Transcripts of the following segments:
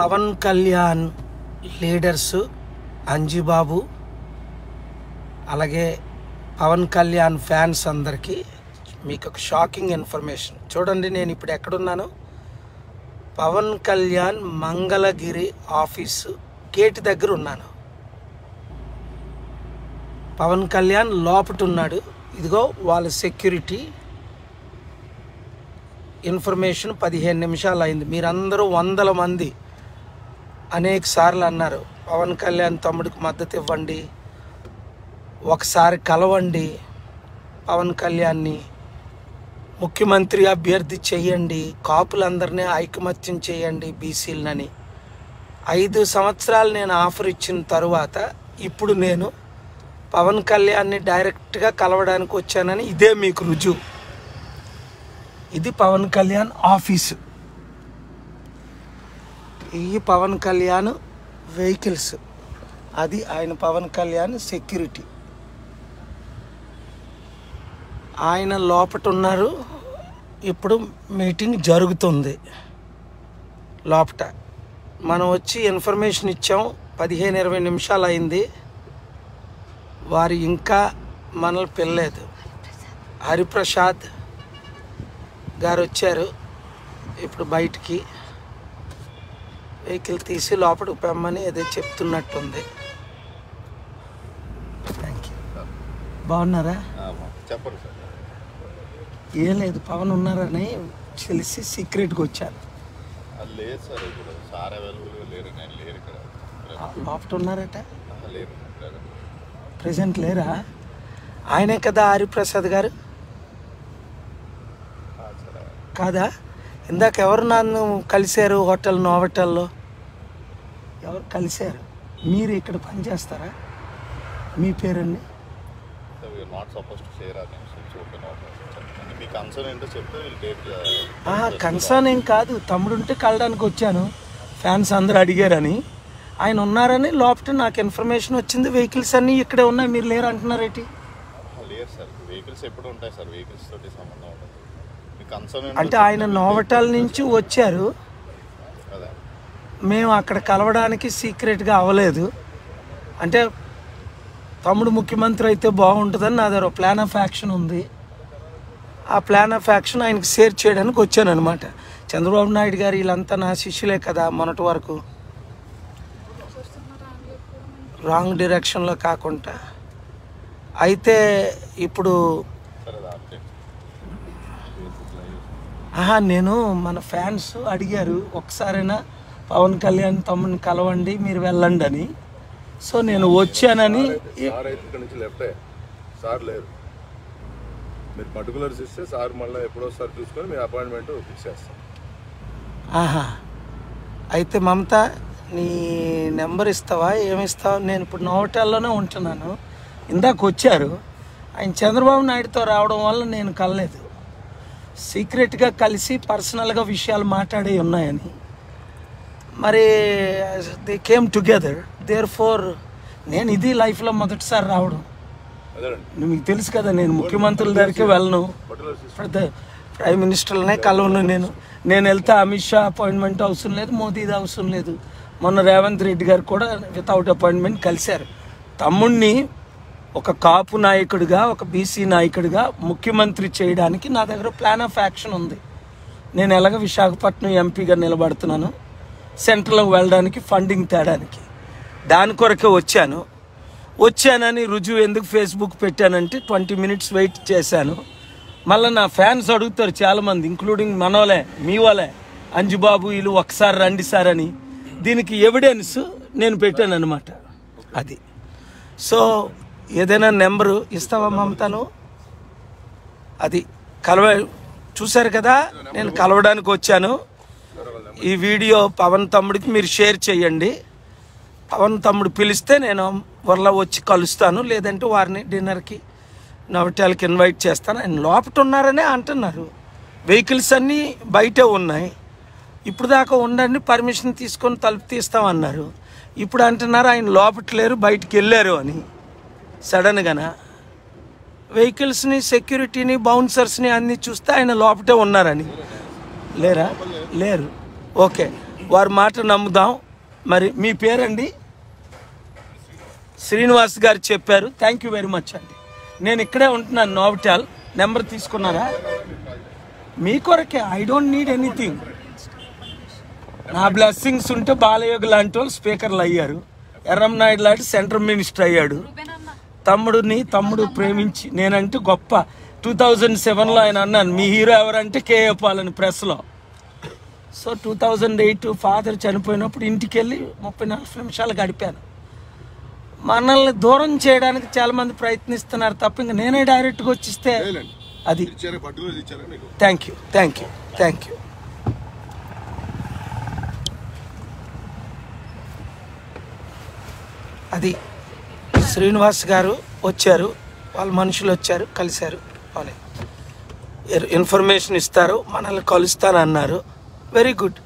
Pawan Kalyan leaders Anjibabu అలాగే Pawan Kalyan fans అందరికీ మీకు ఒక షాకింగ్ ఇన్ఫర్మేషన్. చూడండి, నేను ఇప్పుడు ఎక్కడున్నాను. పవన్ కళ్యాణ్ మంగళగిరి ఆఫీసు గేట్ దగ్గర ఉన్నాను. పవన్ కళ్యాణ్ లోపట ఉన్నాడు. ఇదిగో వాళ్ళ సెక్యూరిటీ. ఇన్ఫర్మేషన్ 15 నిమిషాలు అయింది. మీరందరూ 100 మంది అనేక సార్లు అన్నారు, పవన్ కళ్యాణ్ తమ్ముడికి మద్దతు ఇవ్వండి, ఒకసారి కలవండి, పవన్ కళ్యాణ్ని ముఖ్యమంత్రి అభ్యర్థి చేయండి, కాపులందరినీ ఐకమత్యం చేయండి బీసీలని. 5 సంవత్సరాలు నేను ఆఫర్ ఇచ్చిన తరువాత ఇప్పుడు నేను పవన్ కళ్యాణ్ని డైరెక్ట్గా కలవడానికి వచ్చానని ఇదే మీకు రుజువు. ఇది పవన్ కళ్యాణ్ ఆఫీసు, ఈ పవన్ కళ్యాణ్ వెహికల్స్, అది ఆయన పవన్ కళ్యాణ్ సెక్యూరిటీ. ఆయన లోపట ఉన్నారు. ఇప్పుడు మీటింగ్ జరుగుతుంది లోపట. మనం వచ్చి ఇన్ఫర్మేషన్ ఇచ్చాం. 15-20 నిమిషాలు అయింది. వారు ఇంకా మనల్ని పిల్లలేదు. హరిప్రసాద్ గారు వచ్చారు. ఇప్పుడు బయటికి వెహికల్ తీసి లోపలికి పెమ్మని ఏదో చెప్తున్నట్టుంది. Thank you. బాగున్నారా? చెప్పండి సార్. ఏం లేదు, పవన్ ఉన్నారని తెలిసి సీక్రెట్గా వచ్చాను. లేదు సార్, ఇప్పుడు సార్ అవైలబుల్గా లేరు. నేను లేరు ఇక్కడ. లోపల ఉన్నారట? లేరు, ప్రెసెంట్ లేరా? ఆయనే కదా హరిప్రసాద్ గారు? కాదా? ఇందాక ఎవరు నన్ను కలిశారు హోటల్ నోవటల్లో? ఎవరు కలిశారు? మీరు ఇక్కడ పనిచేస్తారా? మీ పేరండి? కన్సర్న్ ఏం కాదు, తమ్ముడుంటే కలడానికి వచ్చాను. ఫ్యాన్స్ అందరూ అడిగారని. ఆయన ఉన్నారని లోపల నాకు ఇన్ఫర్మేషన్ వచ్చింది. వెహికల్స్ అన్నీ ఇక్కడే ఉన్నాయి, మీరు లేరు అంటున్నారు ఏంటి? లేదు సార్, వెహికల్స్ ఎప్పుడు ఉంటాయి సార్, వెహికల్స్ తోటి సంబంధం ఉండదు. అంటే ఆయన నోవటల్ నుంచి వచ్చారు, మేము అక్కడ కలవడానికి సీక్రెట్గా అవ్వలేదు. అంటే తమ్ముడు ముఖ్యమంత్రి అయితే బాగుంటుందని నా దగ్గర ప్లాన్ ఆఫ్ యాక్షన్ ఉంది. ఆ ప్లాన్ ఆఫ్ యాక్షన్ ఆయనకి షేర్ చేయడానికి వచ్చాను అనమాట. చంద్రబాబు నాయుడు గారు వీళ్ళంతా నా శిష్యులే కదా మొన్నటి వరకు. రాంగ్ డైరెక్షన్లో కాకుండా. అయితే ఇప్పుడు నేను మన ఫ్యాన్స్ అడిగారు ఒకసారైనా పవన్ కళ్యాణ్ తమ్ముని కలవండి, మీరు వెళ్ళండి అని. సో నేను వచ్చానని. సార్ లేరు, మీరు పర్టికులర్స్ ఇస్తే సార్ మళ్ళీ ఎప్పుడోసారి చూసుకొని మీ అపాయింట్మెంట్ ఫిక్స్ చేస్తాం. అయితే మమత, నీ నెంబర్ ఇస్తావా? ఏమిస్తావా? నేను ఇప్పుడు నోవటాల్లోనే ఉంటున్నాను. ఇందాక వచ్చారు ఆయన. చంద్రబాబు నాయుడుతో రావడం వల్ల నేను కలలేదు. సీక్రెట్గా కలిసి పర్సనల్గా విషయాలు మాట్లాడి ఉన్నాయని. మరి they came together. Therefore నేను ఇది లైఫ్లో మొదటిసారి రావడం. మీకు తెలుసు కదా, నేను ముఖ్యమంత్రుల దగ్గరికి వెళ్ళను, ప్రైమ్ మినిస్టర్లనే కలవను. నేను వెళ్తే అమిత్ షా అపాయింట్మెంట్ అవసరం లేదు, మోదీది అవసరం లేదు. మొన్న రేవంత్ రెడ్డి గారు కూడా వితౌట్ అపాయింట్మెంట్ కలిశారు. తమ్ముడిని ఒక కాపు నాయకుడిగా, ఒక బీసీ నాయకుడిగా ముఖ్యమంత్రి చేయడానికి నా దగ్గర ప్లాన్ ఆఫ్ యాక్షన్ ఉంది. నేను ఎలాగ విశాఖపట్నం ఎంపీగా నిలబడుతున్నాను, సెంట్రల్కి వెళ్ళడానికి ఫండింగ్ తేడానికి. దాని కొరకే వచ్చానని రుజువు ఎందుకు ఫేస్బుక్ పెట్టానంటే 20 మినిట్స్ వెయిట్ చేశాను. మళ్ళీ నా ఫ్యాన్స్ అడుగుతారు చాలామంది, ఇంక్లూడింగ్ మనోలే, మీ వాళ్ళే, అంజుబాబు వీళ్ళు ఒకసారి రండి సార్ అని. దీనికి ఎవిడెన్స్ నేను పెట్టాను అనమాట. అది. సో ఏదైనా నెంబరు ఇస్తావా మమతను? అది చూశారు కదా, నేను కలవడానికి వచ్చాను. ఈ వీడియో పవన్ తమ్ముడికి మీరు షేర్ చేయండి. పవన్ తమ్ముడు పిలిస్తే నేను వర్లా వచ్చి కలుస్తాను, లేదంటే వారిని డిన్నర్కి నవటాలకి ఇన్వైట్ చేస్తాను. ఆయన లోపట ఉన్నారనే అంటున్నారు. వెహికల్స్ అన్నీ బయటే ఉన్నాయి. ఇప్పుడు దాకా ఉండండి, పర్మిషన్ తీసుకొని తలుపు తీస్తామన్నారు. ఇప్పుడు అంటున్నారు ఆయన లోపట లేరు, బయటికి వెళ్ళారు అని. సడన్గానా వెహికల్స్ని, సెక్యూరిటీని, బౌన్సర్స్ని అన్నీ చూస్తే ఆయన లోపటే ఉన్నారని. లేరా? లేరు. ఓకే, వారి మాట నమ్ముదాం. మరి మీ పేరండి? శ్రీనివాస్ గారు చెప్పారు. థ్యాంక్ యూ వెరీ మచ్ అండి. నేను ఇక్కడే ఉంటున్నాను, నోవాటెల్. నెంబర్ తీసుకున్నారా? మీ కొరకే. I don't need anything. నా బ్లెస్సింగ్స్ ఉంటే బాలయోగి లాంటి వాళ్ళు స్పీకర్లు అయ్యారు, ఎర్రంనాయుడు లాంటి సెంట్రల్ మినిస్టర్ అయ్యాడు. తమ్ముడు ప్రేమించి నేనంటే గొప్ప. 2007లో ఆయన అన్నాను, మీ హీరో ఎవరంటే కేఏ పాల్ అని ప్రెస్లో. సో 2008 ఫాదర్ చనిపోయినప్పుడు ఇంటికి వెళ్ళి 34 నిమిషాలు గడిపాను. మనల్ని దూరం చేయడానికి చాలా మంది ప్రయత్నిస్తున్నారు తప్ప ఇంకా నేనే డైరెక్ట్గా వచ్చిస్తే అది. Thank you. అది శ్రీనివాస్ గారు వచ్చారు, వాళ్ళ మనుషులు వచ్చారు, కలిశారు. అవునే ఇన్ఫర్మేషన్ ఇస్తారు, మనల్ని కలుస్తానన్నారు. Very good.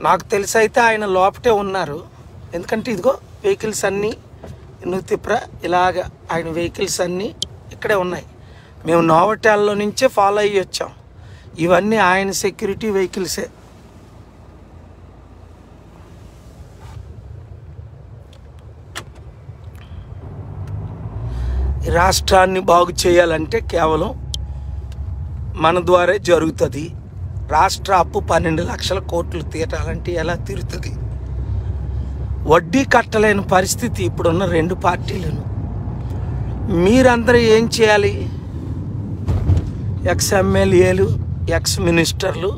నాకు తెలిసి అయితే ఆయన లోపటే ఉన్నారు. ఎందుకంటే ఇదిగో వెహికల్స్ అన్నీ నూతిప్ర ఇలాగ ఆయన వెహికల్స్ అన్నీ ఇక్కడే ఉన్నాయి. మేము నోవాటెల్లో నుంచే ఫాలో అయ్యి వచ్చాం. ఇవన్నీ ఆయన సెక్యూరిటీ వెహికల్సే. రాష్ట్రాన్ని బాగు చేయాలంటే కేవలం మన ద్వారా జరుగుతుంది. రాష్ట్ర అప్పు 12 లక్షల కోట్లు తీరాలంటే ఎలా తీరుతుంది? వడ్డీ కట్టలేని పరిస్థితి ఇప్పుడున్న 2 పార్టీలను. మీరందరూ ఏం చేయాలి? ఎక్స్ ఎమ్మెల్యేలు, ఎక్స్ మినిస్టర్లు.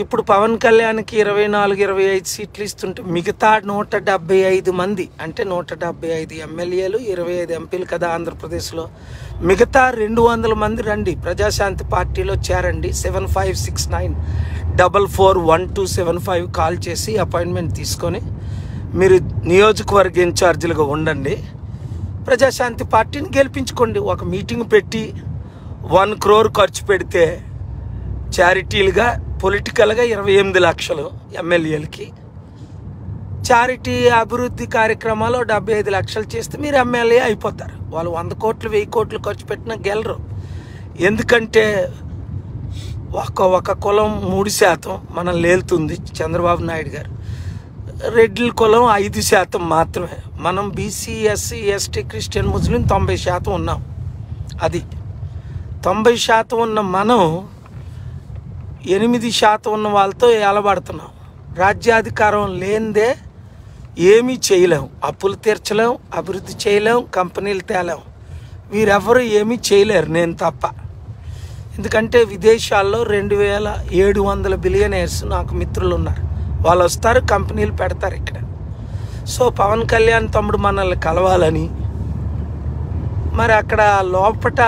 ఇప్పుడు పవన్ కళ్యాణ్కి 24-25 సీట్లు ఇస్తుంటే మిగతా 175 మంది, అంటే 175 ఎమ్మెల్యేలు, 25 ఎంపీలు కదా ఆంధ్రప్రదేశ్లో. మిగతా 200 మంది రండి, ప్రజాశాంతి పార్టీలో చేరండి. 7569441275 కాల్ చేసి అపాయింట్మెంట్ తీసుకొని మీరు నియోజకవర్గ ఇన్ఛార్జీలుగా ఉండండి. ప్రజాశాంతి పార్టీని గెలిపించుకోండి. ఒక మీటింగ్ పెట్టి 1 crore ఖర్చు పెడితే చారిటీలుగా, పొలిటికల్గా 28 లక్షలు ఎమ్మెల్యేలకి. చారిటీ అభివృద్ధి కార్యక్రమాలు 75 లక్షలు చేస్తే మీరు ఎమ్మెల్యే అయిపోతారు. వాళ్ళు 100 కోట్లు 1000 కోట్లు ఖర్చు పెట్టినా గెలరు. ఎందుకంటే ఒక కులం 3% మనం లేలుతుంది చంద్రబాబు నాయుడు గారు. రెడ్ల కులం 5% మాత్రమే. మనం బీసీ, ఎస్సీ, ఎస్టీ, క్రిస్టియన్, ముస్లిం 90% ఉన్నాం. అది 90% ఉన్న మనం 8% ఉన్న వాళ్ళతో ఏలబడుతున్నాం. రాజ్యాధికారం లేనిదే ఏమీ చేయలేం. అప్పులు తీర్చలేం, అభివృద్ధి చేయలేం, కంపెనీలు తేలేం. వీరెవరు ఏమీ చేయలేరు, నేను తప్ప. ఎందుకంటే విదేశాల్లో 2700 బిలియనర్స్ నాకు మిత్రులు ఉన్నారు. వాళ్ళు వస్తారు, కంపెనీలు పెడతారు ఇక్కడ. సో పవన్ కళ్యాణ్ తమ్ముడు మనల్ని కలవాలని, మరి అక్కడ లోపట